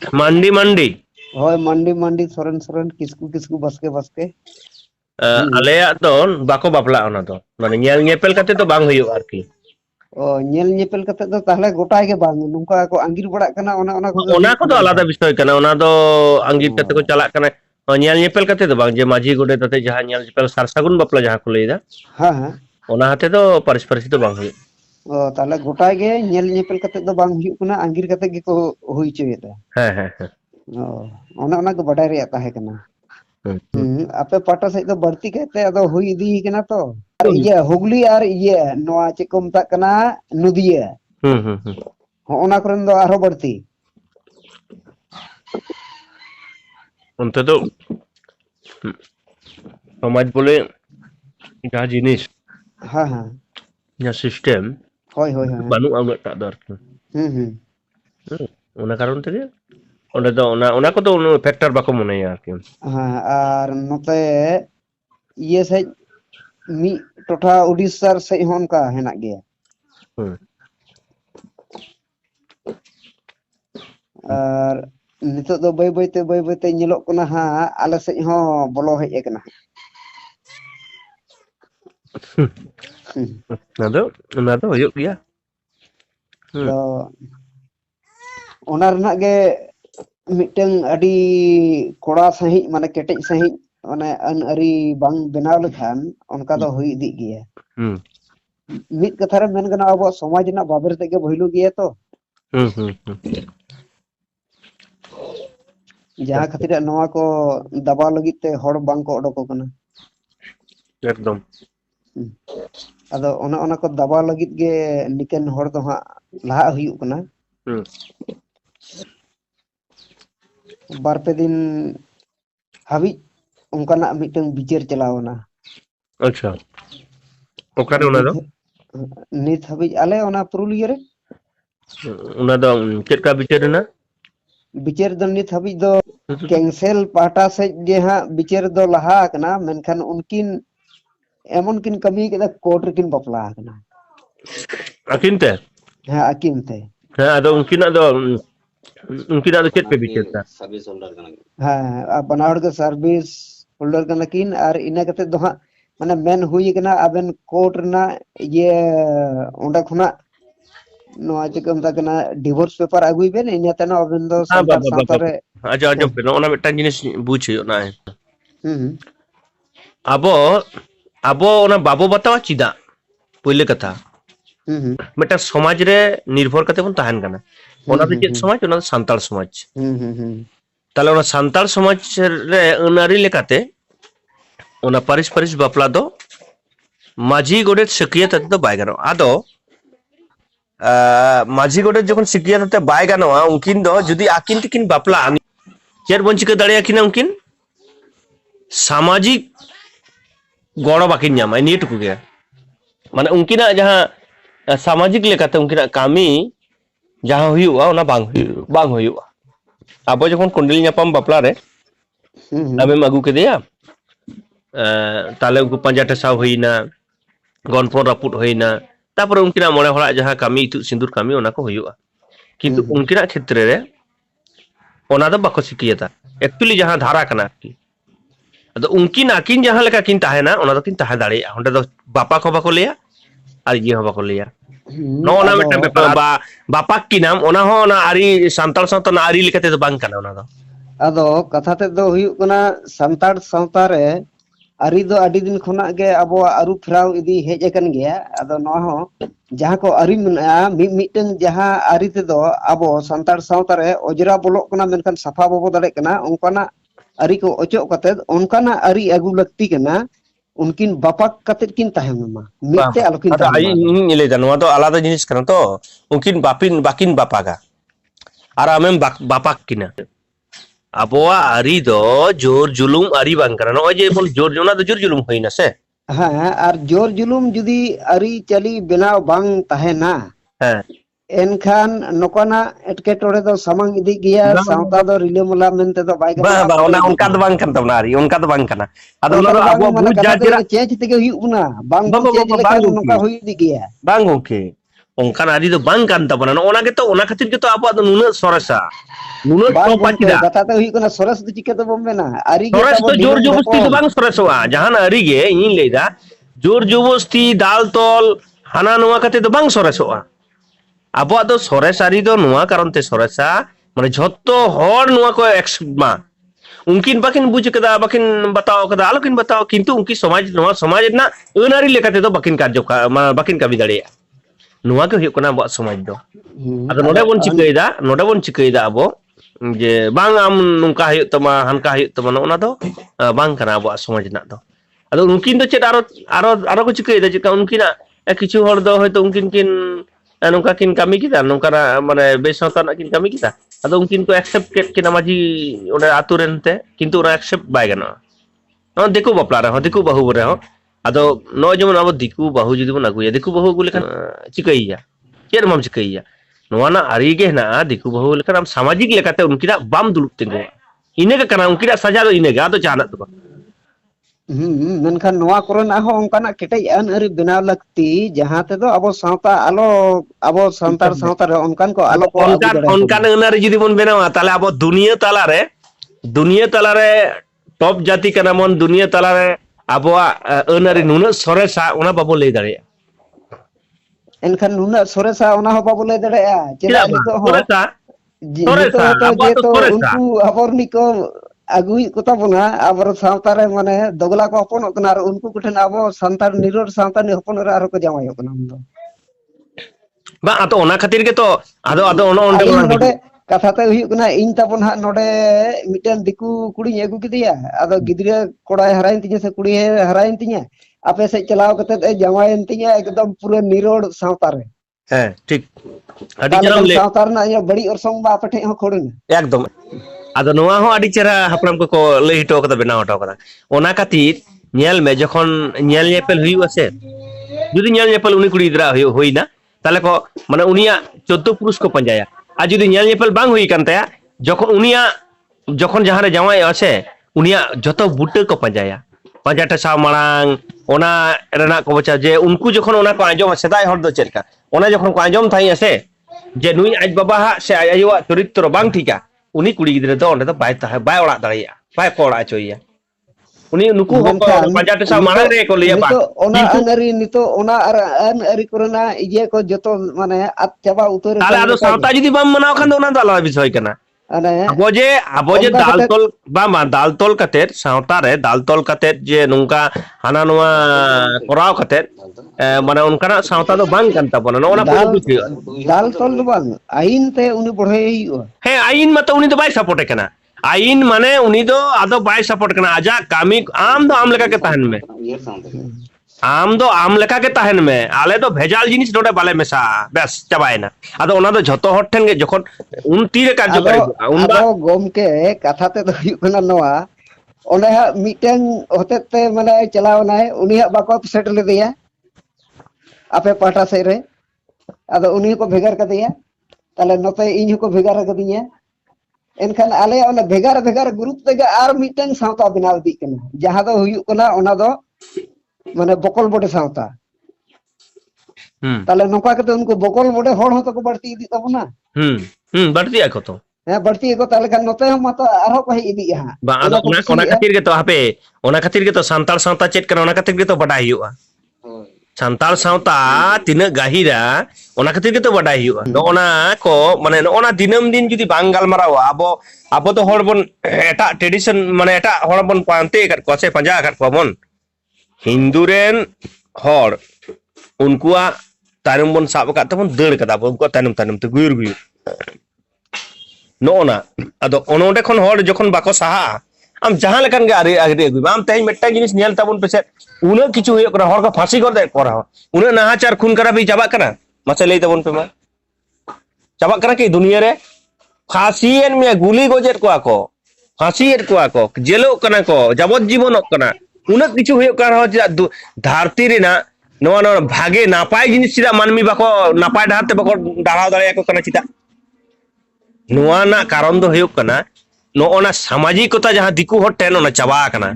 Mandi mandi. Hoi mandi mandi soren soren kisku kisku baske baske. Alea do bako bapla ona do. Mane nyel nyepel kate to bang huyuk arki. Oh nyel nyepel kate do tahle gotai ge bang nungka ko anggir badak kana ona ko Ona huyuk ko do kana alada bang. bisoy kana. Ona do anggir kate ko chalak kana. Nyel nyepel kate do bang je maji gode tate jahan nyel nyepel sarsagun bapla jahan ko leida. Ha ha. Ona hate do paris paris do bang huyuk. Oh tahle gotai ge nyel nyepel kate do bang huyuk kana anggir kate ge ko hui coyeda. He. Oh ona ko badai reya tahe kana. Ape pata sej do barti kate ado hui idi kana to. Ar iya Hugli ar iya noa cek ko metak kana Nudia. Ona koren do arho barti. Onte do samaj bole jahan jinis Ha ha. nya sistem Hoi hoi. banu unak tak dar. Ona karon tege onda do ona ko do factor bako moneya arki. Ar note iya sej mi total Odisha sej hon ka henak gea. Ar nitok do bay bay te nyelok kana ha ala sej ho bolo hej ekana. Ona do huyuk gea. Do ona renak ge miteng adi koड़ा sahih mane ketej sahih ane an ari bang benaw lekhan onka do hui idi gea. Mid katha re men gana abo समाज rena baber te ge bhilu gea to. Jaha khatir noa ko daba lagit te hor bang ko odoko kana. Ekdom. Ado ona ko daba lagit ge niken hor do ha laha huyuk kana. Barpe din habi onkanak miteng bicer chalawna. Acha. Okare ona do? Nit habi ale ona Purulia re. Ona do chedka bicer na? Bicer do nit habi do cancel pahta sej ge ha bicer do laha kana menkhan unkin emon kin kami keda court rekin bapla kana. Akin te? Ha akim te. Ha ado unkinak do chet pe bicer ta? Service holder kana. Ha banawar ke service holder kana kin ar ina kate do ha mane men hui kana aben court na ye onda khona noa chekam ta kana divorce paper agui ben ina tano aben do santar santare. Ajo pe ona metang jinis buj huyuk na. Abo ona babo batawa chida pule katha. Metang समाज रे निर्भर kate bon tahen kana. Ona do chet समाज ona do santal समाज. Tale ona santal समाज re anari lekate ona paris bapla do maji godet sekriyat ate do bai gano. Ado maji godet jokon sekriyat ate bai gano unkin do jodi akin tikin bapla ani cher bon chika dare akina unkin samajik goro bakin nyama ini tuku ge. Mane unkina jaha samajik lekate unkina kami jaha huyuga ona bang huyuga. Abo jokon kondil nyapam bapla re amem agu kedeya tale unku panja tesaw huina gonpon raput huina tapore unkina mone horak jaha kami itu sindur kami ona ko huyuga. Kintu unkina khetre re ona do bako sikriyata. Actually jaha dhara kana arki. Ado unkin akin jahan leka kin tahena ona do kin tahe dare onde do bapa ko bako leya ar ye ho bako leya. No ona meten bapak kinam ona ho ona ari santal sawta na ari lekate do bang kana ona do. Ado katha te do huyuk kana santar sawta re ari do adi din khona ge abo aru phrau idi hej akan gea. Ado noa ho jaha ko ari mena miteng jaha ari te do abo santar sawta re ojra bolok kana menkhan safa bobo dare kana onkana ari ko ocok kate onkana ari agu lakti kana unkin bapak kate kin tahen ma mitte alokin tahen. Ai ini le jano do alada jinis kana to unkin bakin bapaga. Ara amem bapak kina. Aboa ari do jor julum ari bang kana no je bon jor jona do jor julum hoina se. Ha ar jor julum judi ari chali benaw bang tahena. Enkhan nokana etketore do samang idi gea sawta do rilemula mente do bai ba ona onka do bang kan tabna ari onka do bang kana. Ado ona abo bu jajira change tege huyuk na bang change lekan noka hui idi gea. Bang oke. ongkan ari do bang kan tabona no ona geto ona khatir geto abu do nuna soresa nuna bang topa gomke kida kata te huyuk kana soras do chike to bom mena ari ge sores tabo to jor dinam jobosti do hopon bang soresoa jahan ari ge inin leida jor jobosti dal tol hana noa kate do bang soresoa abu do sores ari do noa karon te soresa mane jhotto hor noa ko accept ma उनकिन बाकिन बुझ कदा बाकिन बताओ कदा आलोकिन बताओ किंतु उनकी समाज नवा समाज ना अनारी लेकाते दो बाकिन कार्य बाकिन कवि दाड़े नुआ के हुयुक कना बा समाज दो आदो नोडे बोन चिकैदा अबो जे बांग आम नुका हुयुक तमा हनका हुयुक तमा ओना दो बांग कना बा समाज ना दो आदो उनकिन दो चेत आरो को चिकैदा चिका उनकिना किछु हर दो होयतो उनकिन किन नुका किन कमी किदा नुका माने बेसौता ना किन कमी किदा आदो उनकिन को एक्सेप्ट केट किना माजी ओडे आतु रेनते किंतु ओना एक्सेप्ट बाय गनो नो दिकु बापला रे हो दिकु बाहु रे हो आदो नो जेमन अब दिकु बाहु जुदी बन अगुया दिकु बाहु अगु लेखान चिकैया चेर मम चिकैया नोना आरी गे ना दिकु बाहु लेखान आम सामाजिक लेकाते उनकिना बाम दुलुप तिंगो इने के कना उनकिना सजा दो इने गे आदो जाना तो मेनखान नोआ कोरेना हो ओंकाना केटej अन अरि बनाव लगती जहां ते दो अबो सावता आलो अबो संतार सावता रे ओनकान को आलो को अगु दड़े ओनकान अनारी जुदी बन बेनावा ताले अब दुनिया तला रे टॉप जाति कना मन दुनिया तला रे अबवा अनारी नुना सोरेसा ओना बाबो लई दाड़े एनखान नुना सोरेसा ओना हो बाबो लई दड़े चेदा नितो हो सोरेसा जेतो उनको अबरनी को अगुई कोता बोना अबर सावता रे माने दोगला को हपन ओकना और उनको कुठन अबो संतार निरोड सावता नि हपन रे आरो को जामाय ओकना हम दो बा आतो ओना खातिर के तो आदो ओना ओंडे नोडे कथा ते हुई कना इन तबन हा नोडे मिटन दिकु कुड़ी एगु किदिया आदो गिदरे कोड़ाय हराइन तिnya से कुड़ी हराइन तिnya आपे से चलाव कते जामायन तिnya एकदम पूरे निरोड सावता रे हैं ठीक अडी चरम ले सावता रे ना बड़ी और संग बा पठे हो खोड़न एकदम आदो नोआ हो अडी चेरा हपराम को लई हिटो कदा बेना हटो कदा ओना खातिर नेल में जखन नेल नेपेल हुई से जुदी नेल नेपेल उनी कुड़ी इदरा होइना ताले को माने उनिया 14 पुरुष को पंजाया आ जुदी नेल नेपेल बांग हुई कान तया जखन उनिया जखन जहां रे जावाय आसे उनिया जतो बुटे को पंजाया पंजाटा सा मांग ओना रेना को बचा जे उनको जखन ओना को आजम सेदाय हर दो चेरका ओना जखन को आजम थाई आसे जे नुई आज बाबा हा से आयुवा चरित्र बांग ठीका उनी कुड़ी गिदरे दो ओंडे दो बाय ओड़ा दाड़िया बाय कोड़ा चोइया उनी नुकु पंजाटे सा मांग रे को लिया बा ओना अनरी नितो ओना अन अरी कोरना इजे को जतो माने आत चाबा उतर ताले आदो सावता जुदी बाम मनाव खान दो ओना दाला विषय कना अबो जे दाल तोल कते सावता रे दाल तोल कते जे नुंका हाना नुआ कोराव कते माने उनका सावता दो बांग कान ताबोना ओना को बुझियो दाल तोल दो बांग आइन ते उनी बढ़े हियो हे आइन मत उनी दो बाय सपोर्ट कना आइन माने उनी दो आदो बाय सपोर्ट कना आजा कामी आम दो आम लेका के तहन में आम दो आम लेका के तहन में आले दो भेजाल जिनिस नोडे बाले मेसा बस चबायना आदो ओना दो झतो हट ठेन गे जखन उन तीरे कार्यकारी उन आदो गोमके कथा ते दो हुई कना नोआ ओने हा मिटन होते ते माने चलाव नाय उनी हा बाको सेट ले दिया आपे पाटा से रे आदो उनी को भेगार कर दिया ताले नते इन को भेगार कर दिया एनखान आले ओने भेगार ग्रुप तेगा आर मिटन सावता बनाव दी कना जहां दो हुई कना ओना दो माने बकल बोडे सावता ताले नोका कते उनको बकल बोडे होड़ हो तो को बढ़ती इदी तबना बढ़ती आको तो बढ़ती को ताले खान नते हम मत आरो को हे इदी हा बा ओना खातिर के तो हापे ओना खातिर के तो संताल सावता चेत कना ओना खातिर के तो बडाई हुआ संताल सावता तिना गाहिरा ओना खातिर के तो बडाई हुआ नो ओना को माने ओना दिनम दिन जुदी बांग गालमारावा आबो तो होड़ बन एटा ट्रेडिशन माने एटा होड़ बन पांते कर कोसे पंजा कर पवन हिंदू रेन होड़ उनकुआ तायनम बन साब का तबन दड़ कदा उनको तायनम ते गुयुर नोना अदो ओनोडे खन होड़ जखन बाको साहा आम जहां लेकन गे आरे अगु आम तेज मेटा जिनिस नेल ताबन पेसे उना किछु होय करा होड़ का फांसी कर दे करा उना नाहाचार खून करा भी चाबा कना मासे लई ताबन पे मा चाबा कना कि दुनिया रे फांसी एन में गुली गोजेट को फांसी एट को जेलो कना को जबत जीवन कना उना किछु होय करा धरती रेना नवा नवा भागे नापाय जिनिस चिदा मानमी बाको नापाय डाहते बाको डालाव दाड़े को कना चिदा नवा ना कारण दो होय कना नोना सामाजिकता जहां दिकु हट टेन ओना चाबा कना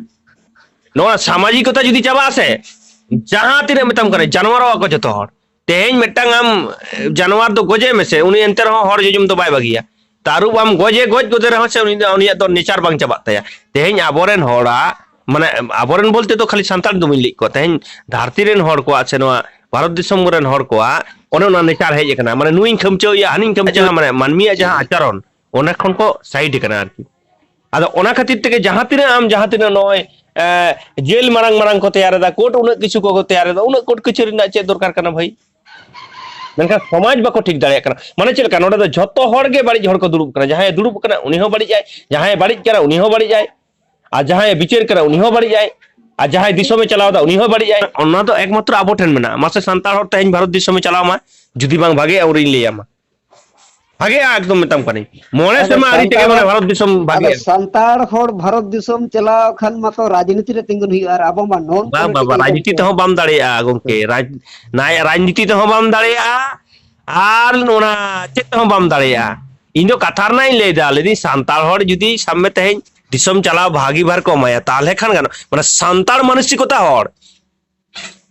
नोना सामाजिकता जुदी चाबा से जहां तिने मतम करे जानवर को जतो हर तेहें मिट्टांग आम जानवर दो गोजे में से उन्हीं अंतर हो हर जोजम तो बाय बगिया तारुब आम गोजे गोज गोदे रहो से उन्हीं तो नेचर बांग चबाता है तेहें आबोरेन होड़ा माने आबोरेन बोलते तो खाली संतान दो मिली को तेहें धरती रेन हर को आछे नवा भारत दिसम रेन हर को ओने ओना नेचर हेज एकना माने नुइन खमचो या हनिन खमचो माने मानमिया जहां आचरण ओना खन को साइड एकना आरकी आदो ओना खातिर तेगे जहां तिना आम जहां तिना नय जेल मारंग मारंग को तैयार दा कोर्ट उन किछु को तैयार दा उन कोर्ट कचेरी ना चे दरकार करना भाई मेनका समाज बाको ठीक दाड़े करना माने चेल का नोडे दो झतो हर गे बाड़ी हर को दुड़ुब करना जहां दुड़ुब करना उनी हो बाड़ी जाय जहां बाड़ी करा उनी हो बाड़ी जाय आ जहां बिचार करा उनी हो बाड़ी जाय आ जहां दिसो में चलाव दा उनी हो बाड़ी जाय ओना तो एकमात्र आबो ठेन मेना मासे संताल हर तेहें भारत दिसो में चलाव मा जुदी बांग भागे और इन लिया मा भागे एकदम मेताम कनी मोने से मा आरी तेगे माने भारत दिसम भागे संताड़ हर भारत दिसम चलाव खान मातो राजनीति रे तिंगुन हुई और आबो मा नॉन बा बा राजनीति तो बाम दाड़ेया गोमके नाय राजनीति तो बाम दाड़ेया आर नोना चेत तो बाम दाड़ेया इन दो कथार नाई ले दा लेदी संताल हर जुदी सामने तेहें दिसम चलाव भागी भर को माया ताले खान गानो माने संताल मानसिकता हर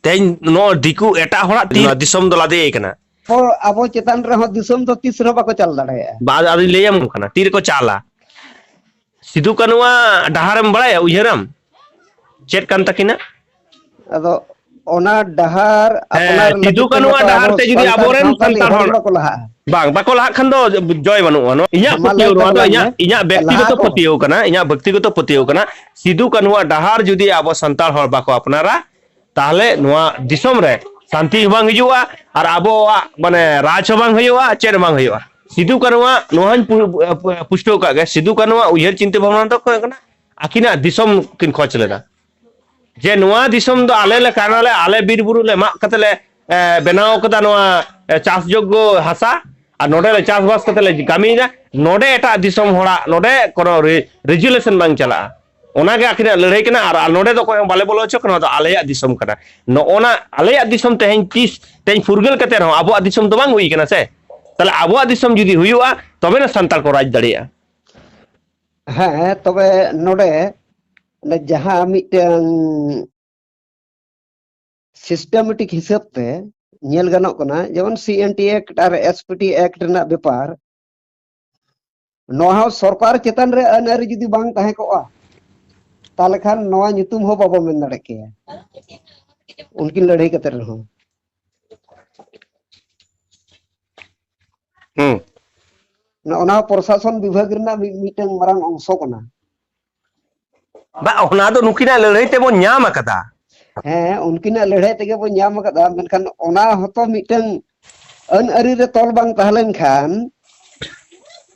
तेहें नो दिकु एटा हरा दिसम दला दे एकना आबो चेतन रे दिसम तो तीसरा बाको चल दाड़े बाद आदि लेयम खाना तीर को चाला सिदु कनुआ डहारम बड़ाया उयहरम चेत कान तकिना अदो ओना डहार अपना सिदु कनुआ डहार ते जुदी आबोरेन संताल हर बाको लहा बांग बाको लहा खान दो जय बनुआ नो इया पतियो नो दो इया व्यक्तिगत पतियो कना इया व्यक्तिगत पतियो कना सिदु कनुआ डहार जुदी आबो संताल हर बाको अपनारा ताहले नोआ दिसम रे शांति बांग हिजुआ और आबो माने राज बांग हुआ चेर बांग हुआ सिदु कनुआ नोहन पुष्टो का गे सिदु कनुआ उयहर चिंता भावना तो कना आकिना दिसम किन खोज लेदा जे नोआ दिसम दो आले ले कानाले आले बीर बुरु ले मा कतले बनाव कदा नोआ चास जोग्गो हासा और नोडे ले चास बास कतले कामीना नोडे एटा दिसम होड़ा नोडे कोनो रेजुलेशन बांग चला ओना गे आखिना लड़ाई कना और नोडे दो को बाले बोलो चो कना तो आलेया दिसम कना नो ओना आलेया दिसम तेहें तीस तेहें फुरगल कते रहो आबो दिसम तो बांग हुई कना से ताले आबो दिसम जुदी हुआ तबे ना संताल को राज दाड़िया हाँ तबे नोडे ने जहां मिटन सिस्टमेटिक हिसाब ते नेल गानो कना जेमन सीएनटी एक्ट और एसपीटी एक्ट ना व्यापार नोहा सरकार चेतन रे अनआरी जुदी बांग ताहे को ताले खान नोआ नितुम हो बाबो मेन दाड़े के उनकी लड़ाई कते रहो ना ओना प्रशासन विभाग रना मिटन मारंग अंशो कना बा ओना दो नुकिना लड़ाई ते बो न्याम कदा हैं उनकिना लड़ाई तेगे बो न्याम कदा मेनखान ओना हतो मिटन अनआरी रे तोल बांग ताहलेन खान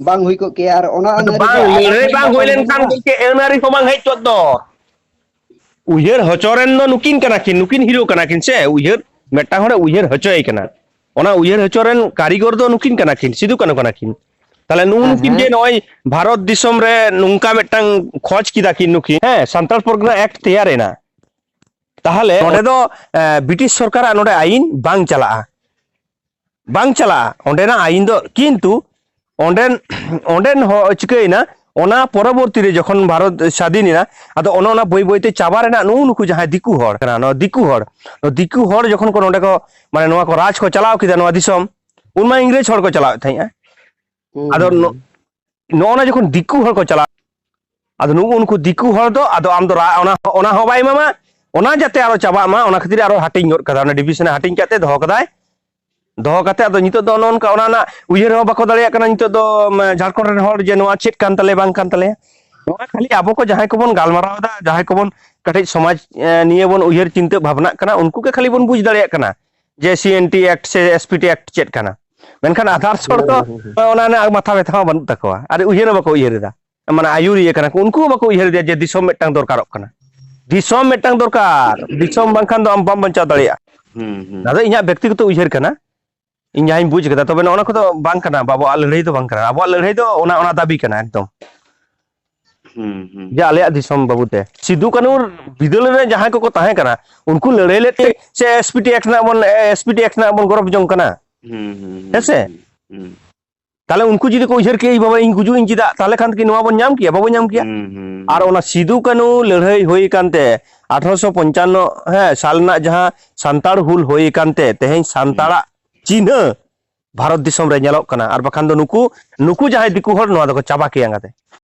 बांग हुई को के यार ओना लड़ाई बांग होइलेन खान के अनआरी को बांग हेचो दो उयहर हचोरेन नो नुकिन कना किन नुकिन हीरो कना किन से उयहर मेटा होरे उयहर हचोय कना ओना उयहर हचोरेन कारीगर दो नुकिन कना किन सिदु कना किन ताले नुकिन जे नय भारत दिसम रे नुंका मेटांग खोज किदा किन नुकिन है संताल परगना एक्ट तैयार एना ताहले नोडे दो ब्रिटिश सरकार नोडे आईन बांग चला ओंडेना आईन दो किंतु ओंडेन हो चिकैना ओना परवर्ती रे जखन भारत स्वाधीनना आदो ओना बई बईते चाबा रेना नुकु जहां दिकु हर कना नो दिकु हर जखन को नोडे को माने नोआ को राज को चलाव किदा नोआ दिसम उनमा इंग्रेज हर को चलाव थाइया आदो नोना जखन दिकु हर को चलाव आदो नु उनको दिकु हर दो आदो आम दो ओना हो बाय मामा ओना जाते आरो चाबा मा ओना खातिर आरो हाटिंग गर कदा ओना डिविजन हाटिंग काते दो कदाय दो काते आदो नितो दो नोनका ओना ना उयहर हो बाको दाड़िया कना नितो दो झारखंड रेन हर जे नोआ चेत कान तले बांग कान तले नोआ खाली आबो को जहां को बोन गालमाराव दा जहां को बोन कटे समाज निये बोन उयहर चिंता भावना कना उनको के खाली बोन बुझ दाड़िया कना जे सीएनटी एक्ट से एसपीटी एक्ट चेत कना मेनखान आधार सर तो ओना ना माथा बेथा बन तकवा अरे उयहर बाको उयहर दा माने आयुरिया कना उनको बाको उयहर दे जे दिसम मेटांग दरकारक कना दिसम मेटांग दरकार दिसम बांखान दो आम बाम बंचा दाड़िया दादा इया व्यक्तिगत उयहर कना इन जहां बुझ कदा तबे ओना को तो बांग कना बाबो लड़ाई तो बांग कना आबो लड़ाई तो ओना दाबी कना एकदम जे आले दिसम बाबूते सिदु कानूर बिदल रे जहां को ताहे कना उनको लड़ाई लेते से एसपीटी एक्ट ना बोन गौरव जंग कना ऐसे ताले उनको जुदी को उजर के बाबा इन गुजु इन चिदा ताले खान की नवा बन नाम किया बाबो नाम किया और ओना सिदु कानू लड़ाई होई कानते 1855 है साल ना जहां संताड़ हुल होई कानते तेहें संताड़ा चिन्ह भारत दिसम रे नेलोक कना और बखान दो नुकु नुकु जहां दिकु हर नवा दको चाबा के अंगाते